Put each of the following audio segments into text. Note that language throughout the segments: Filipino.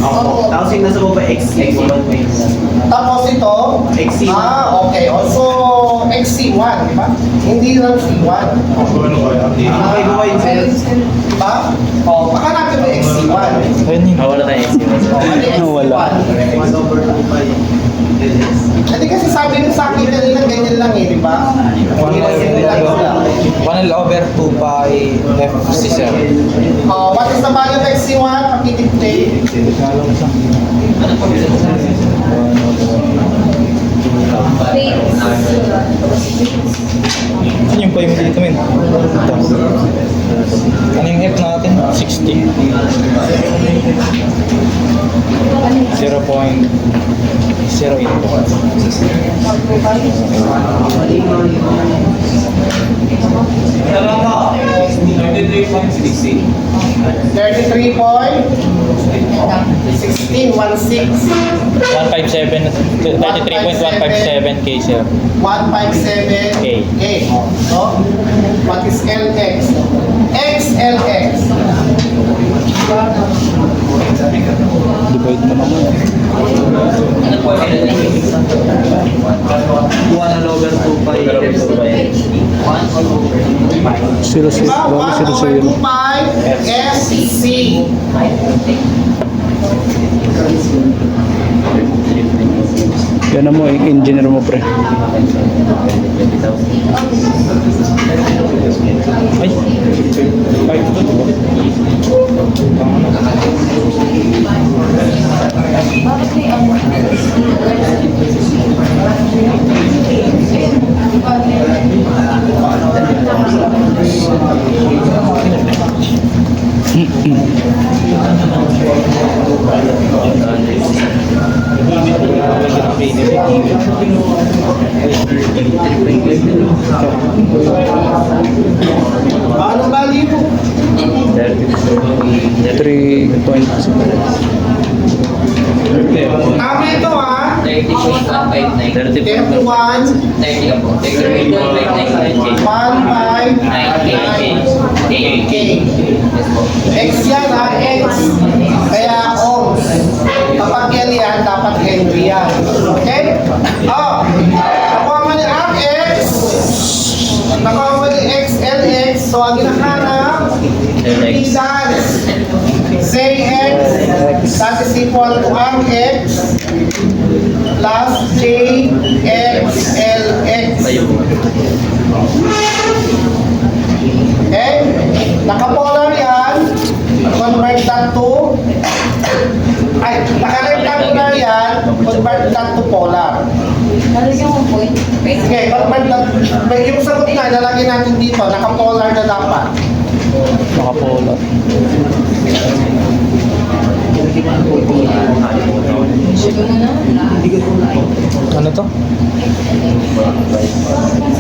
Opo. Tapos yung nasa baba, XC1 pa yung Tapos ito, XC1. okay. Also, XC1, di ba? Hindi lang C1. Okay, gawa yun sa'yo. Diba? O, baka natin may XC1. Ayun yun. Wala tayo XC1. Wala. 1/2 Hindi kasi sabi nung sa akin kanina, ganyan lang eh, di ba? 1 over 2 pi FC sir. What is the value of XC1? Pakitipte. Ano yung pi mo dito men? Ano yung F natin? 60. 33.157 K sir. 157 K. K. So, what is LX? XLX. Divide mo naman. 1/2 pi Zero zero. Diba? 1 over 2 pi FC. Yan mo, engineer mo pre. Ay, 5 to Anong value? 3.6. Tama ito ha. 30.159. 31, 159K. X yan ha, X. Kaya ohms. Kapag yan yan, dapat Henry yan. Okay? Nakuha mo niya ang X. Nakuha mo niya XLX. So, ang ginahanap, impedance. Say X. That is equal to ang X plus JXLX. Okay? Nakapolar yan. Convert that to naka-rectangular yan. Convert that to polar. Lalagyan mo point. Okay, convert that. Yung sagot na, lalagyan natin dito. Naka-polar na dapat. Nakapolar. Sugo na na. Ano to?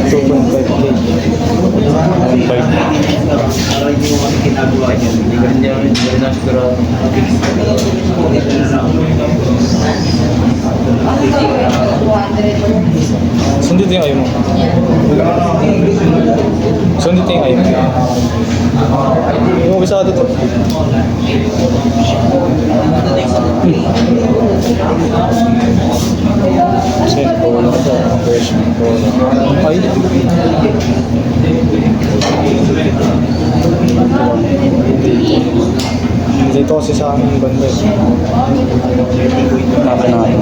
2.5K. 1.5. Para hindi mo kasi ginagawa yun. Hindi ka na sigurado. Ano to? 200. Sundito yung ayaw mo. Sundito yung ayaw mo. Yung umpisa dito. Set polar to. Conversion polar. Ay. Dito kasi sa amin banda. Natin natin.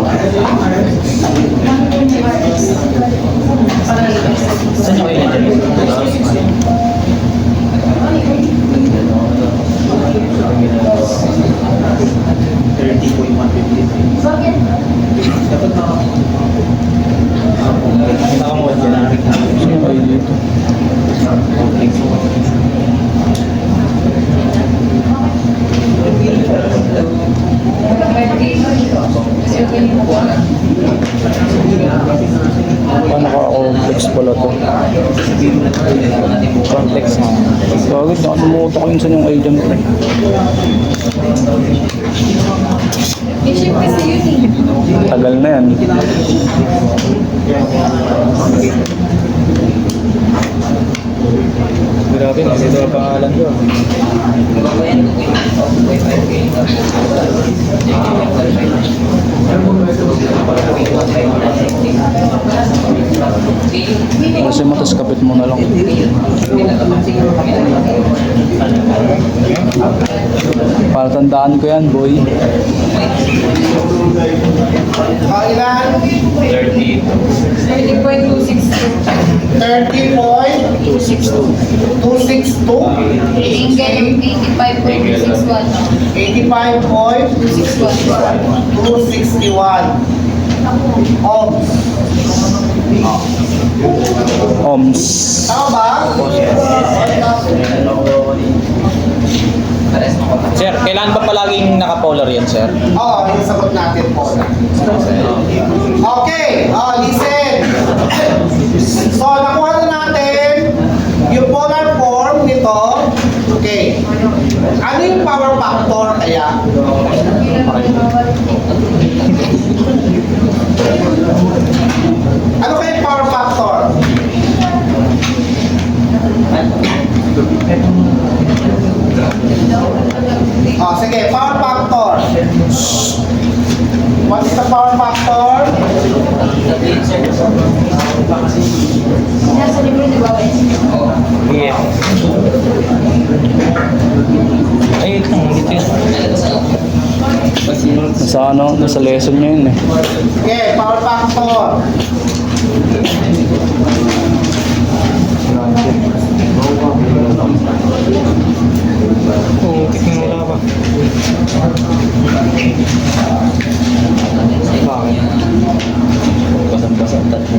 Saan yung kayo na Nakamuha dyan. Sino kayo dito? Paano ka-complex pala to? Complex na. Bakit nakalimutan ko yun sa yung agent ko. I-ship kasi yun eh. Tagal na yan. Grabe, dito ang pangalan ko. Kasi mo, tapos kapit mo na lang. Para tandaan ko yan, boy. Ilan? 30. 30.262. 30.262. Engel 85.261. 85.261 ohms. Ohms. Tama ba? Sir, kailan ba palaging naka-polar yan, sir? Oo, yung sagot natin po. Okay, listen. So, nakuha na natin yung polar form nito. Okay. Ano yung power factor kaya? Ano kaya yung power factor? Sige, power factor. What is the power factor? Nasa libro di ba? Yeah. Ay, ito yun. Nasa ano, nasa lesson nyo yun eh. Okay, power factor. Oo, tignan wala pa. Basang-basang tatlo.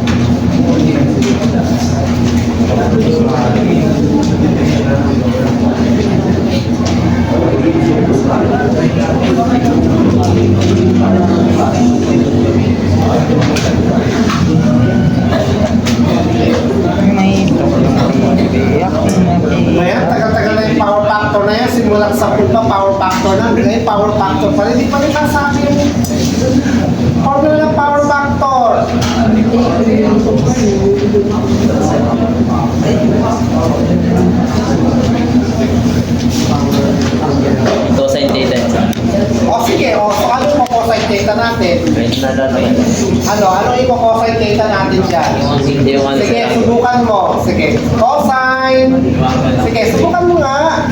Ngayon, tagal-tagal na yung power factor na yan. Simulat sa pa power factor na. Ngayon, power factor pa rin. Hindi pa rin nasabi yung formula ng power factor. Cosine theta. Sige, so ano yung cosine theta natin? Ano yung cosine theta natin dyan? Yung ano Sige, subukan mo. Sige, cosine. Sige, subukan mo nga.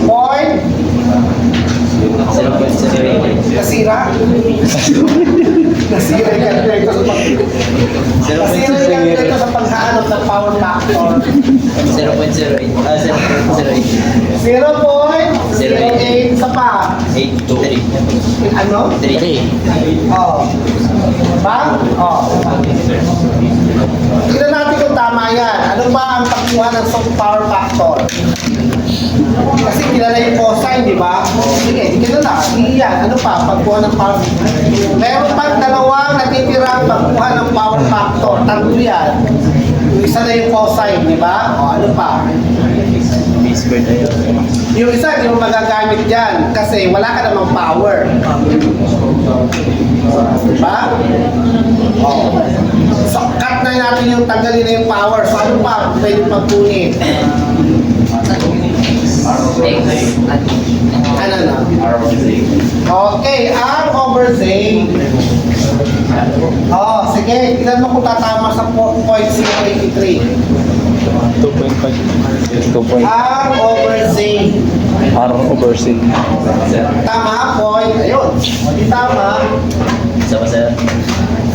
Point. 0.08. Nasira? Nasira yung calculator sa Nasira yung calculator sa paghahanap ng power factor. 0.08. 0.08. 0.08 sa pa. 8.3. Ano? 3. Oh. Ba? Oh. Tignan natin kung tama yan. Ano ba ang pagkuha ng power factor? Kasi kilala yung cosine, di ba? Sige, di kilala. Yan. Ano pa? Pagkuha ng power factor. Meron pang dalawang natitirang pagkuha ng power factor. Tatlo yan. Yung isa na yung cosine, di ba? O ano pa? B squared na yun. Yung isa, di mo magagamit dyan. Kasi wala ka namang power. Diba? Oh. So, cut na natin yung tanggalin na yung power. So, ano pa? Pwede pagkunin. Ano na? Okay, R over Z. Oh, sige. Tignan mo kung tatama sa 0.083. 2.5. 2. R over Z. R over C. Tama, point. Ayun. O, di tama. Sama sir.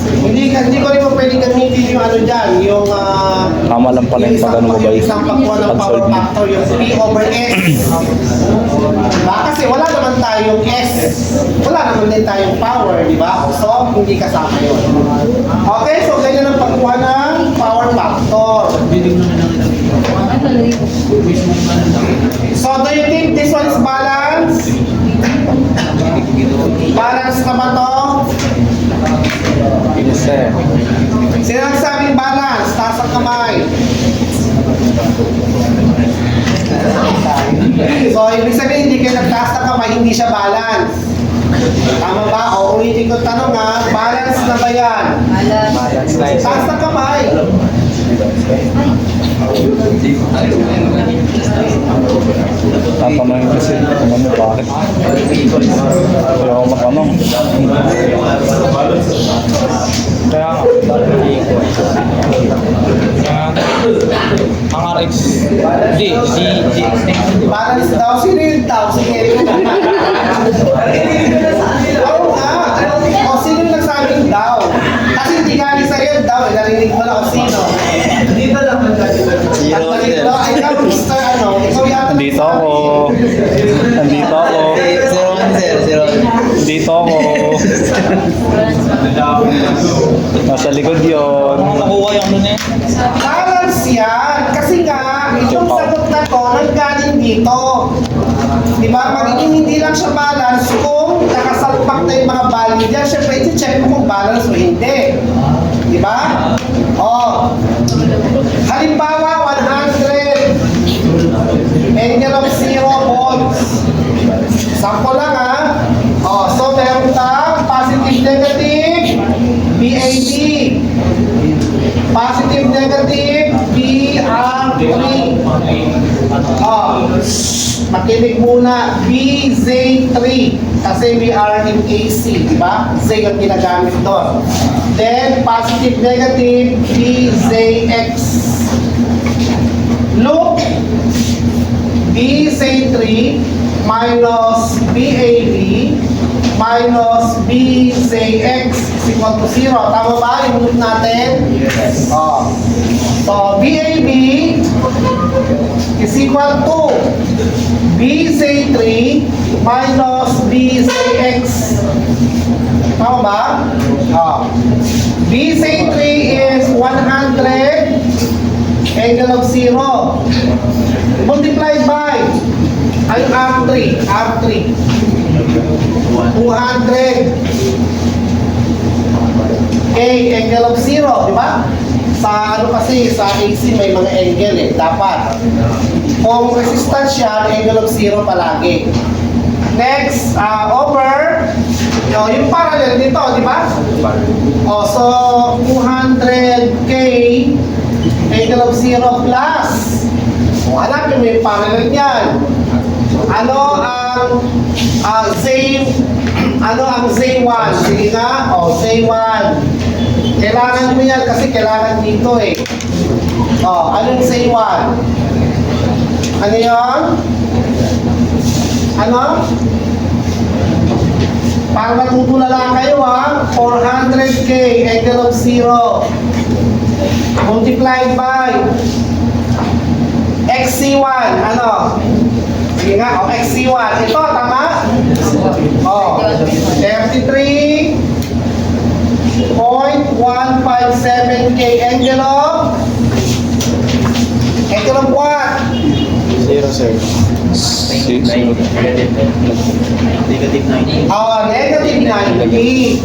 Hindi ko rin mo pwede gamitin yung ano dyan, yung Tama lang pala yung pag-ano mo ba yung isang pagkuha ng power pag-solve mo. factor, yung P over S. Kasi wala naman tayong S. Wala naman din tayong power, di ba? So, hindi kasama yun. Okay, so ganyan ang pagkuha ng power factor. So, do you think this one is balanced? Balance na ba to? Yes, sir. Sino nagsabing balance? Taas ang kamay. So, ibig sabihin, hindi kayo nagtaas ng kamay, hindi siya balance. Tama ba? O ulitin ko tanong ha, balance na ba yan? Balance. Taas ng kamay. Tatanungin kasi, ano bakit? Kaya ako matanong. Kaya nga, ang RX, hindi, Balance daw. Sino yung daw? Sige. Oo nga. O sino yung nagsabing daw? Kasi hindi galing sa'yo daw. Narinig mo lang kung sino. At narinig mo, ikaw, Mr. Ano, ikaw yata. Nandito ako. Nandito ako. Nandito ako. Nasa likod yun. Nakuha yung ano na yan. Balance yan. Kasi nga, itong sagot na to, nanggaling dito. Di ba? Magiging hindi lang siya balance kung nakasalpak na yung mga value dyan. Siyempre, iti-check mo kung balance o hindi. Di ba? O. Halimbawa, 100. Angle of 0 volts. Sample lang ha. O, so meron kang positive, negative, VAB. Positive, negative, VR3. Makinig muna, BZ3. Kasi we are in AC, di ba? Z yung ginagamit doon. Then, positive, negative, BZX. Look, BZ3 minus BAB minus BZX is equal to 0. Tama ba? Yung loop natin? Yes. So, BAB is equal to BZ3 minus BZX. Tama ba? BZ3 is 100 angle of 0 multiplied by ay R3 200 K angle of 0, di ba? Sa ano kasi, sa AC may mga angle eh, dapat. Kung resistance siya, angle of 0 palagi. Next, over, yung parallel dito, di ba? So 200K angle of 0 plus. Hanapin mo yung parallel niyan. Ano ang Z1? Sige nga, Z1. Kailangan mo yan kasi kailangan dito eh. Anong Z1? Ano yun? Ano? Para matutulala kayo ha, 400K angle of 0 multiplied by XC1. Ano? Sige nga, XC1. Ito, tama? 33.157K angle of what? 0, sir. Negative 90. Negative 90.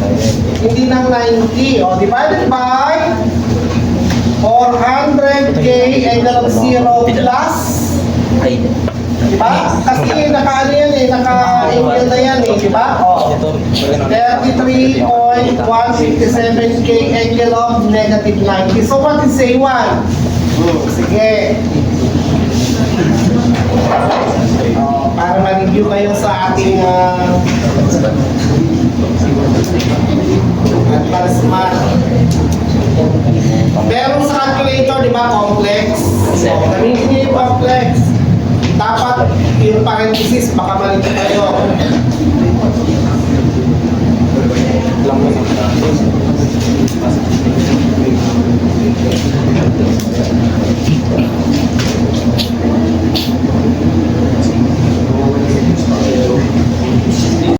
Hindi ng 90. Divided by 400K angle of 0 plus. Diba? Kasi naka-ano yan eh, naka-angle na yan eh, diba? 33.157K angle of negative 90. So what is A1? Sige. Para ma-review kayo sa ating para smart. Pero sa calculator, di ba, complex? So, gamitin niyo yung complex. Dapat yung parenthesis, baka malito kayo.